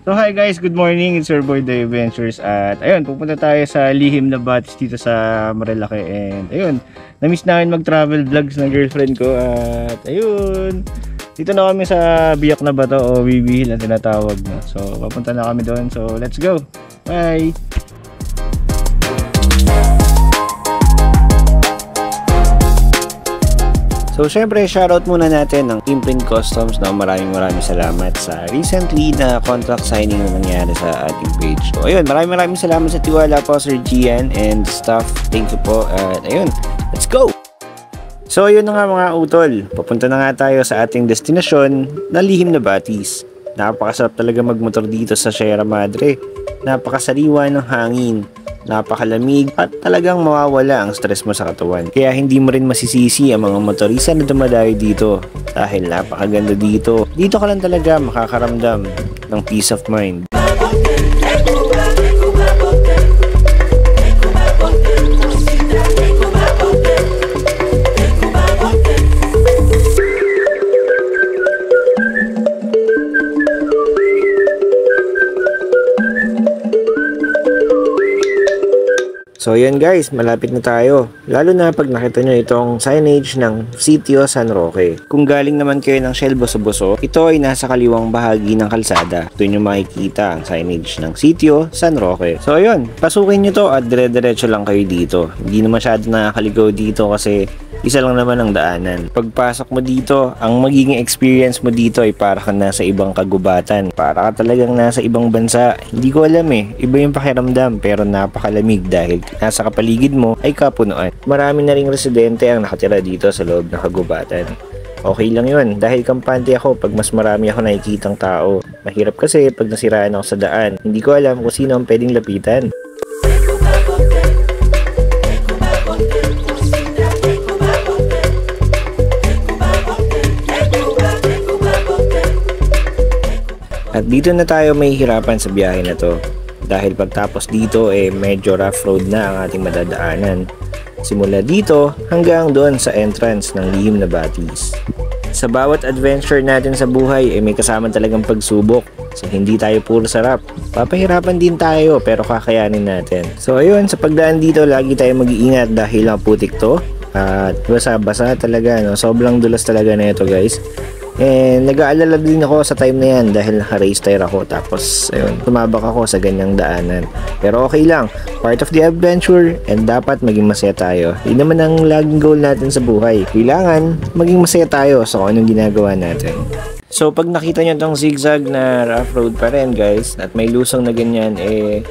So hi guys, good morning. It's your boy The Adventures. At ayun, pupunta tayo sa lihim na batis dito sa Marilake. And ayun, na-miss namin mag-travel vlogs ng girlfriend ko. At ayun, dito na kami sa Biak na Bato o Bibihil ang tinatawag na. So papunta na kami doon. So let's go. Bye! So syempre, shoutout muna natin ng Team Print Customs na maraming salamat sa recently na contract signing na nangyari sa ating page. So ayun, maraming salamat sa tiwala po Sir Gian and staff. Thank you po. At ayun, let's go! So ayun na nga mga utol, papunta na nga tayo sa ating destinasyon na lihim na Batis. Napakasarap talaga magmotor dito sa Sierra Madre. Napakasariwa ng hangin, napakalamig at talagang mawawala ang stress mo sa katawan. Kaya hindi mo rin masisisi ang mga motorista na dumadayo dito dahil napakaganda dito. Dito ka lang talaga makakaramdam ng peace of mind. So yun guys, malapit na tayo. Lalo na pag nakita nyo itong signage ng Sitio San Roque. Kung galing naman kayo ng Shell Boso-Boso, ito ay nasa kaliwang bahagi ng kalsada. Doon nyo makikita ang signage ng Sitio San Roque. So ayun, pasukin nyo to at dire-diretso lang kayo dito. Hindi na masyado nakakaligaw dito kasi isa lang naman ang daanan. Pagpasok mo dito, ang magiging experience mo dito ay para ka nasa ibang kagubatan. Para ka talagang nasa ibang bansa. Hindi ko alam iba yung pakiramdam pero napakalamig dahil nasa kapaligid mo ay kapunuan. Marami na ring residente ang nakatira dito sa loob ng kagubatan. Okay lang yun dahil kampante ako pag mas marami ako nakikitang tao. Mahirap kasi pag nasiraan ako sa daan. Hindi ko alam kung sino ang pwedeng lapitan. At dito na tayo may hirapan sa biyahe na to dahil pagtapos dito medyo rough road na ang ating madadaanan. Simula dito hanggang doon sa entrance ng lihim na Batis. Sa bawat adventure natin sa buhay may kasama talagang pagsubok. So hindi tayo puro sarap. Papahirapan din tayo pero kakayanin natin. So ayun, sa pagdaan dito lagi tayo mag-iingat dahil ang putik to. At basa-basa talaga, no? Sobrang dulas talaga na ito guys. And nag-aalala din ako sa time na yan dahil naka-race tire ako tapos ayun, tumabak ako sa ganyang daanan. Pero okay lang, part of the adventure and dapat maging masaya tayo. Yun naman ang laging goal natin sa buhay. Kailangan maging masaya tayo sa kung anong ginagawa natin. So pag nakita nyo tong zigzag na rough road pa rin guys at may lusong na ganyan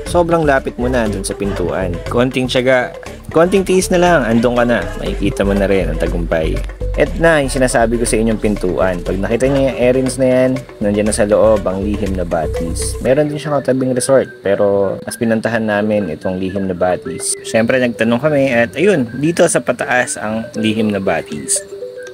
sobrang lapit mo na dun sa pintuan. Konting tiyaga, konting tiis na lang, andun ka na. Makikita mo na rin ang tagumpay. Et na yung sinasabi ko sa inyong pintuan. Pag nakita niyo yung errands na yan, nandiyan na sa loob ang lihim na Batis. Meron din siyang katabing resort pero mas pinantahan namin itong lihim na Batis. Siyempre nagtanong kami at ayun, dito sa pataas ang lihim na Batis.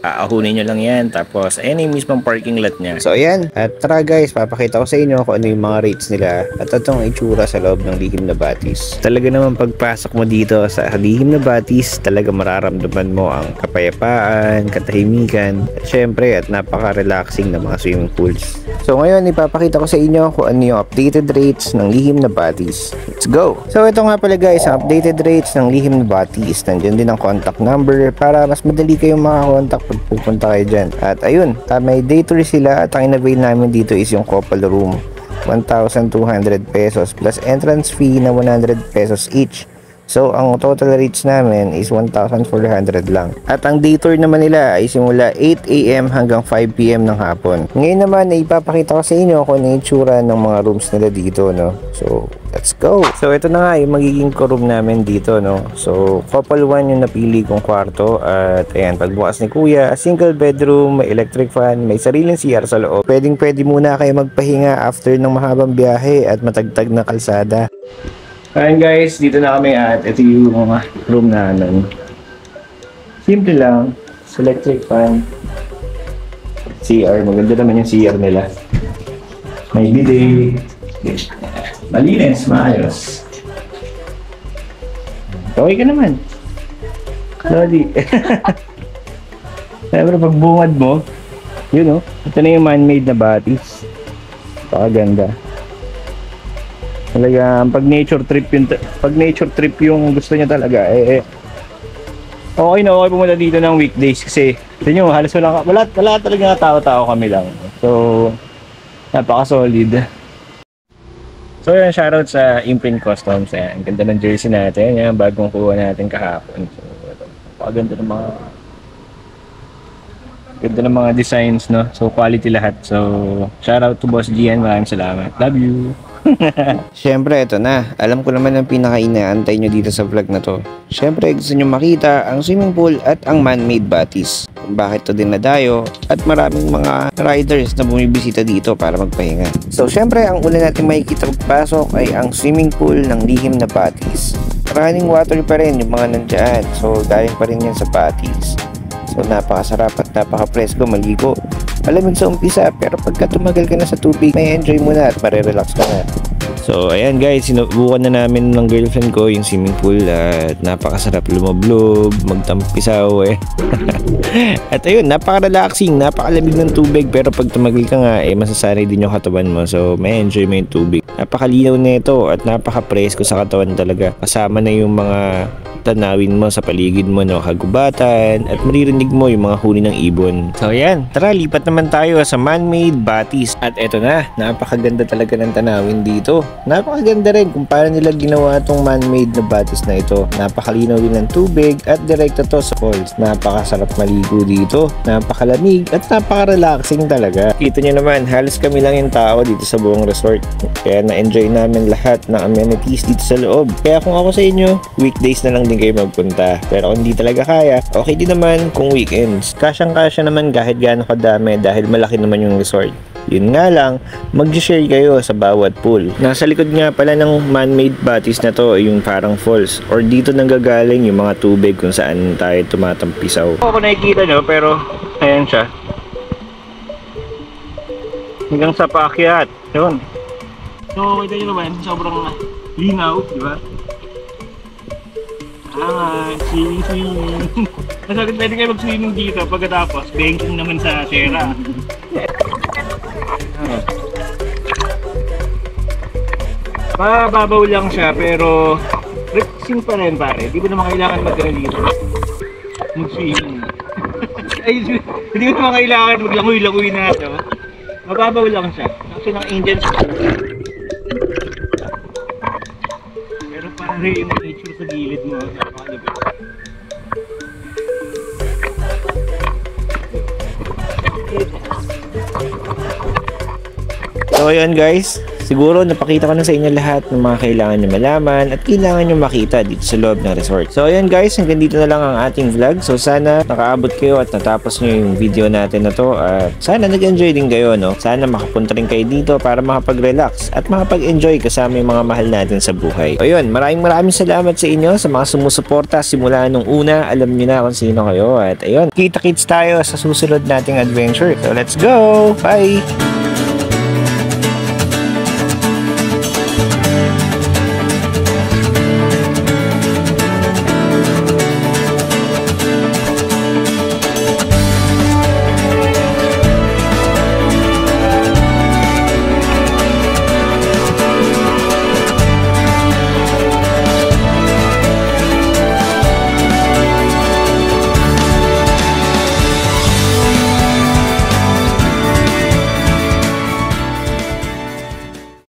Aahunin nyo lang yan tapos ayan yung mismong parking lot niya. So ayan, at tara guys, papakita ko sa inyo kung ano yung mga rates nila at itong itsura sa loob ng lihim na Batis. Talaga naman pagpasok mo dito sa lihim na Batis, talaga mararamdaman mo ang kapayapaan, katahimikan at syempre at napaka-relaxing na mga swimming pools. So ngayon ipapakita ko sa inyo kung ano yung updated rates ng lihim na Batis. Let's go! So ito nga pala guys, ang updated rates ng lihim na Batis. Nandiyan din ang contact number para mas madali kayong makakontak pag pupunta kayo dyan. At ayun, may day tour sila at ang in-avail namin dito is yung couple room. 1,200 pesos plus entrance fee na 100 pesos each. So, ang total rates namin is 1,400 lang. At ang day tour naman nila ay simula 8 AM hanggang 5 PM ng hapon. Ngayon naman, ipapakita ko sa inyo kung ano yung itsura ng mga rooms nila dito, no? So, let's go! So, ito na nga yung magiging room namin dito, no? So, couple 1 yung napili kong kwarto. At ayan, pagbukas ni Kuya, single bedroom, may electric fan, may sariling CR sa loob. Pwedeng-pwede muna kayo magpahinga after ng mahabang biyahe at matagtag na kalsada. Ayan guys, dito na kami at ito yung mga room namin. Simple lang, electric fan, CR, maganda naman yung CR nila. May bidet, malinis, maayos. Okay ka naman. Lodi. Siyempre pag bungad mo, yun ito na yung man-made na Batis. Pakaganda. Talaga, pag nature trip yung gusto niya talaga, okay na okay pumunta dito ng weekdays kasi tignan nyo, halos wala talaga tao-tao kami lang. So, napaka-solid. So yan, shoutout sa Imprint Customs. Ayan, ang ganda ng jersey natin. Yan, bagong kuha natin kahapon. So, napakaganda ng mga designs, no? So, quality lahat. So, shoutout to Boss Gian. Maraming salamat. Love you! Siyempre, ito na. Alam ko naman ang pinaka-inaantay nyo dito sa vlog na to. Siyempre, gusto nyo makita ang swimming pool at ang man-made batis. Kung bakit to dinadayo at maraming mga riders na bumibisita dito para magpahinga. So, siyempre, ang una natin makikita pagpasok ay ang swimming pool ng lihim na batis. Running water pa rin yung mga nandyan. So, galing pa rin yan sa batis. So, napakasarap at napaka-presko maligo. Malamig sa umpisa, pero pagka tumagal ka na sa tubig, may enjoy mo na at marerelax ka na. So, ayan guys, sinubukan na namin ng girlfriend ko yung swimming pool at napakasarap lumablob, magtampisaw At ayun, napaka-relaxing, napakalamig ng tubig, pero pag tumagal ka nga, masasanay din yung katawan mo. So, may enjoy mo yung tubig. Napakalinaw nito at napaka-presko sa katawan talaga. Kasama na yung mga tanawin mo sa paligid mo, no, kagubatan, at maririnig mo yung mga huni ng ibon. So ayan, tara lipat naman tayo sa man-made batis. At eto na, napakaganda talaga ng tanawin dito. Napakaganda rin kung paano nila ginawa itong man-made na batis na ito. Napakalinaw din ng tubig at direkta to sa falls. Napakasarap maligo dito, napakalamig at napaka-relaxing talaga. Kita nyo naman, halos kami lang yung tao dito sa buong resort. Kaya na-enjoy namin lahat ng amenities dito sa loob. Kaya kung ako sa inyo, weekdays na lang din kayo magpunta. Pero kung hindi talaga kaya, okay din naman kung weekends. Kasyang-kasya naman kahit gaano kadami dahil malaki naman yung resort. Yun nga lang, mag-share kayo sa bawat pool. Nasa likod nga pala ng man-made batis na to yung parang falls or dito nanggagaling yung mga tubig kung saan tayo tumatampisaw. Ako nakikita nyo pero ayan siya. Hanggang sa paakyat. Yun. So kita nyo naman, sobrang linaw, di ba? Swimming. Masagad pwede kayo mag-swimming dito pagkatapos banking naman sa Sierra. Mababaw lang siya pero relaxing pa rin pare. Di ba naman kailangan mag-swimming? Hindi mo naman kailangan maglangoy-langoy na ito. Mababaw lang siya. Kasi ng angels. Pero pare yung nature sa gilid mo. So ayun guys, siguro napakita ko na sa inyo lahat ng mga kailangan nyo malaman at kailangan nyo makita dito sa loob ng resort. So ayun guys, hanggang dito na lang ang ating vlog. So sana nakaabot kayo at natapos nyo yung video natin na to. At sana nag-enjoy din kayo, no? Sana makapunta rin kayo dito para makapag-relax at makapag-enjoy kasama yung mga mahal natin sa buhay. So ayun, maraming salamat sa inyo sa mga sumusuporta simula nung una. Alam nyo na kung sino kayo. At ayun, kita-kits tayo sa susunod nating adventure. So let's go! Bye!